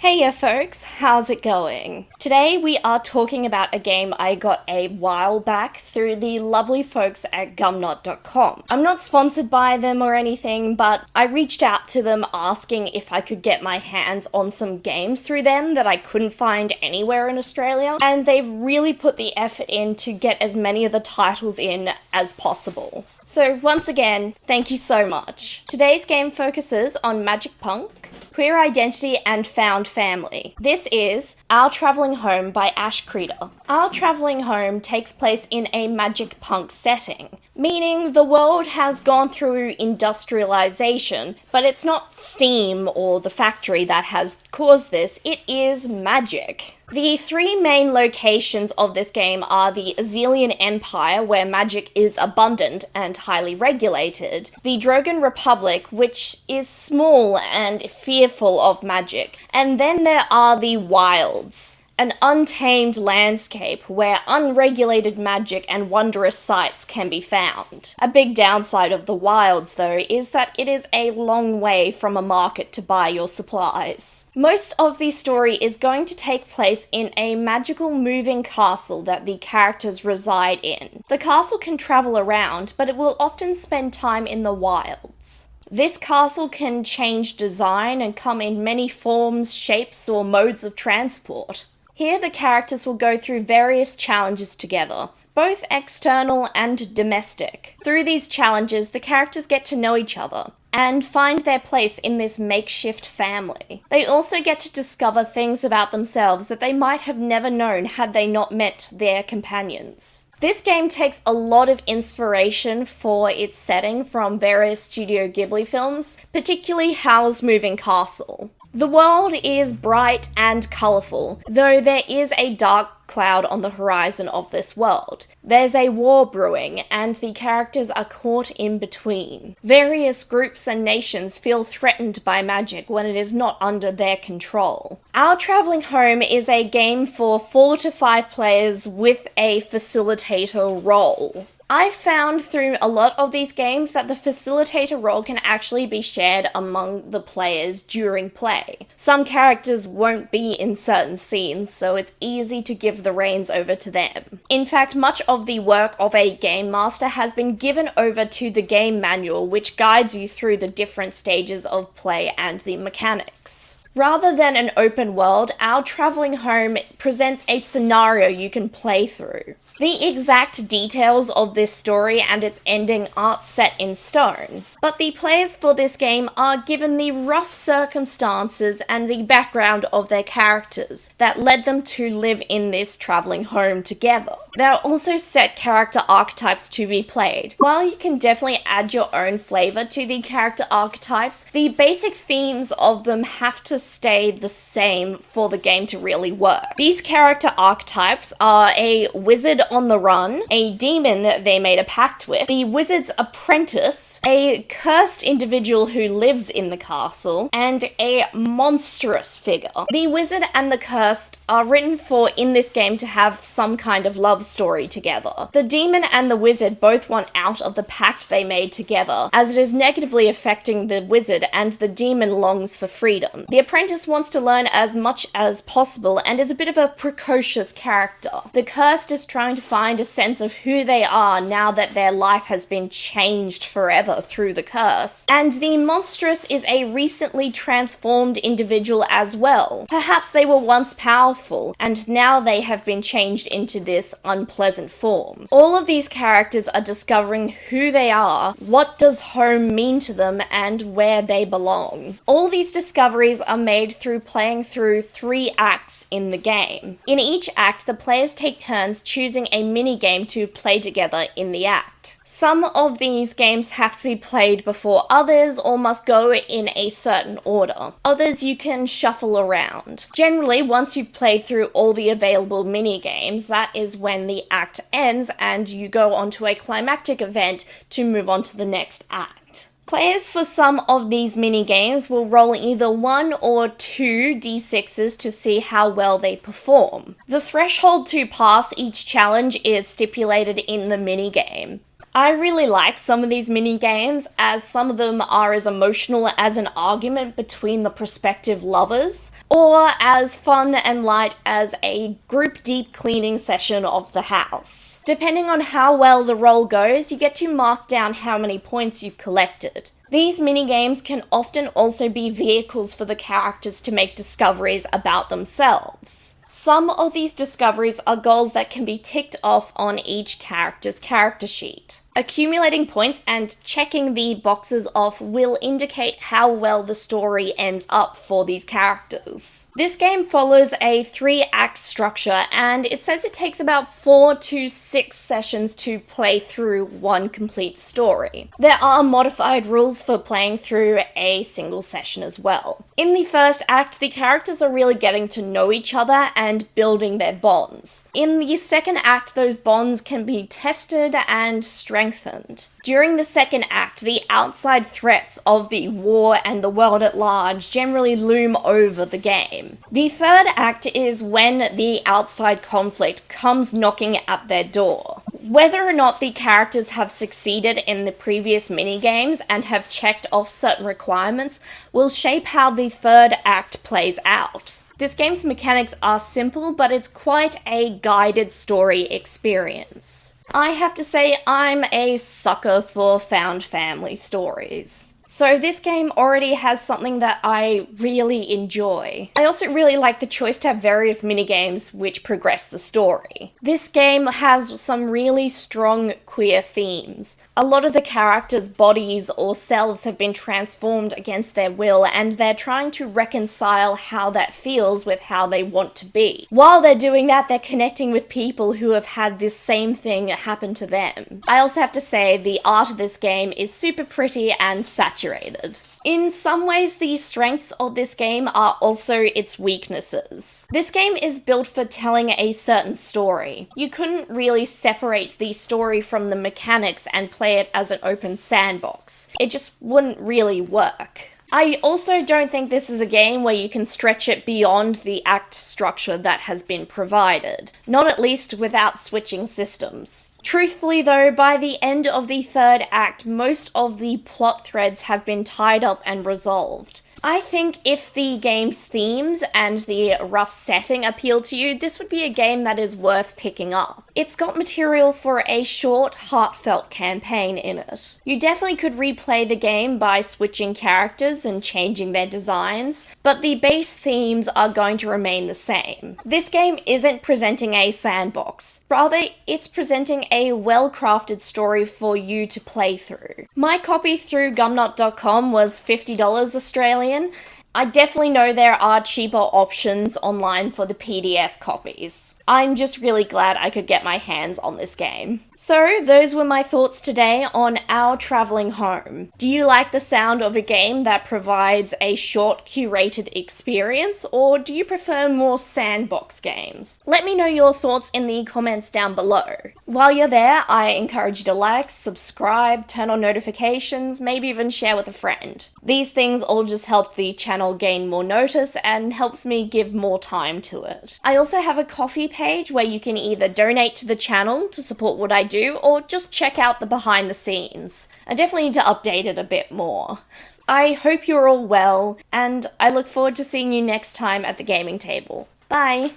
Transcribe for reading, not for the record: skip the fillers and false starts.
Hey folks, how's it going? Today we are talking about a game I got a while back through the lovely folks at gumnot.com. I'm not sponsored by them or anything, but I reached out to them asking if I could get my hands on some games through them that I couldn't find anywhere in Australia, and they've really put the effort in to get as many of the titles in as possible. So once again, thank you so much. Today's game focuses on magic punk, queer identity, and found family. This is Our Travelling Home by Ash Creeder. Our Travelling Home takes place in a magic punk setting, meaning the world has gone through industrialization, but it's not steam or the factory that has caused this, it is magic. The three main locations of this game are the Azelian Empire, where magic is abundant and highly regulated, the Drogan Republic, which is small and fearful of magic, and then there are the Wilds, an untamed landscape where unregulated magic and wondrous sights can be found. A big downside of the Wilds, though, is that it is a long way from a market to buy your supplies. Most of the story is going to take place in a magical moving castle that the characters reside in. The castle can travel around, but it will often spend time in the wilds. This castle can change design and come in many forms, shapes, or modes of transport. Here the characters will go through various challenges together, both external and domestic. Through these challenges, the characters get to know each other and find their place in this makeshift family. They also get to discover things about themselves that they might have never known had they not met their companions. This game takes a lot of inspiration for its setting from various Studio Ghibli films, particularly Howl's Moving Castle. The world is bright and colourful, though there is a dark cloud on the horizon of this world. There's a war brewing, and the characters are caught in between. Various groups and nations feel threatened by magic when it is not under their control. Our Travelling Home is a game for 4 to 5 players with a facilitator role. I've found through a lot of these games that the facilitator role can actually be shared among the players during play. Some characters won't be in certain scenes, so it's easy to give the reins over to them. In fact, much of the work of a game master has been given over to the game manual, which guides you through the different stages of play and the mechanics. Rather than an open world, Our Travelling Home presents a scenario you can play through. The exact details of this story and its ending aren't set in stone, but the players for this game are given the rough circumstances and the background of their characters that led them to live in this travelling home together. There are also set character archetypes to be played. While you can definitely add your own flavour to the character archetypes, the basic themes of them have to stay the same for the game to really work. These character archetypes are a wizard on the run, a demon they made a pact with, the wizard's apprentice, a cursed individual who lives in the castle, and a monstrous figure. The wizard and the cursed are written for in this game to have some kind of love story together. The demon and the wizard both want out of the pact they made together, as it is negatively affecting the wizard, and the demon longs for freedom. The apprentice wants to learn as much as possible and is a bit of a precocious character. The cursed is trying to find a sense of who they are now that their life has been changed forever through the curse. And the monstrous is a recently transformed individual as well. Perhaps they were once powerful, and now they have been changed into this unpleasant form. All of these characters are discovering who they are, what does home mean to them, and where they belong. All these discoveries are made through playing through 3 acts in the game. In each act, the players take turns choosing a mini-game to play together in the act. Some of these games have to be played before others or must go in a certain order. Others you can shuffle around. Generally, once you've played through all the available mini-games, that is when the act ends and you go on to a climactic event to move on to the next act. Players for some of these mini-games will roll either 1 or 2 d6s to see how well they perform. The threshold to pass each challenge is stipulated in the mini-game. I really like some of these mini games, as some of them are as emotional as an argument between the prospective lovers, or as fun and light as a group deep cleaning session of the house. Depending on how well the roll goes, you get to mark down how many points you've collected. These minigames can often also be vehicles for the characters to make discoveries about themselves. Some of these discoveries are goals that can be ticked off on each character's character sheet. Accumulating points and checking the boxes off will indicate how well the story ends up for these characters. This game follows a 3-act structure, and it says it takes about 4 to 6 sessions to play through one complete story. There are modified rules for playing through a single session as well. In the first act, the characters are really getting to know each other and building their bonds. In the second act, those bonds can be tested and strengthened. During the second act, the outside threats of the war and the world at large generally loom over the game. The third act is when the outside conflict comes knocking at their door. Whether or not the characters have succeeded in the previous minigames and have checked off certain requirements will shape how the third act plays out. This game's mechanics are simple, but it's quite a guided story experience. I have to say, I'm a sucker for found family stories. So this game already has something that I really enjoy. I also really like the choice to have various minigames which progress the story. This game has some really strong queer themes. A lot of the characters' bodies or selves have been transformed against their will, and they're trying to reconcile how that feels with how they want to be. While they're doing that, they're connecting with people who have had this same thing happen to them. I also have to say, the art of this game is super pretty and saturated. In some ways, the strengths of this game are also its weaknesses. This game is built for telling a certain story. You couldn't really separate the story from the mechanics and play it as an open sandbox. It just wouldn't really work. I also don't think this is a game where you can stretch it beyond the act structure that has been provided, not at least without switching systems. Truthfully though, by the end of the third act, most of the plot threads have been tied up and resolved. I think if the game's themes and the rough setting appeal to you, this would be a game that is worth picking up. It's got material for a short, heartfelt campaign in it. You definitely could replay the game by switching characters and changing their designs, but the base themes are going to remain the same. This game isn't presenting a sandbox. Rather, it's presenting a well-crafted story for you to play through. My copy through gumnut.com was $50 Australian. I definitely know there are cheaper options online for the PDF copies. I'm just really glad I could get my hands on this game. So, those were my thoughts today on Our Travelling Home. Do you like the sound of a game that provides a short, curated experience, or do you prefer more sandbox games? Let me know your thoughts in the comments down below. While you're there, I encourage you to like, subscribe, turn on notifications, maybe even share with a friend. These things all just help the channel gain more notice and helps me give more time to it. I also have a Ko-fi page where you can either donate to the channel to support what I do, or just check out the behind the scenes. I definitely need to update it a bit more. I hope you're all well, and I look forward to seeing you next time at the gaming table. Bye!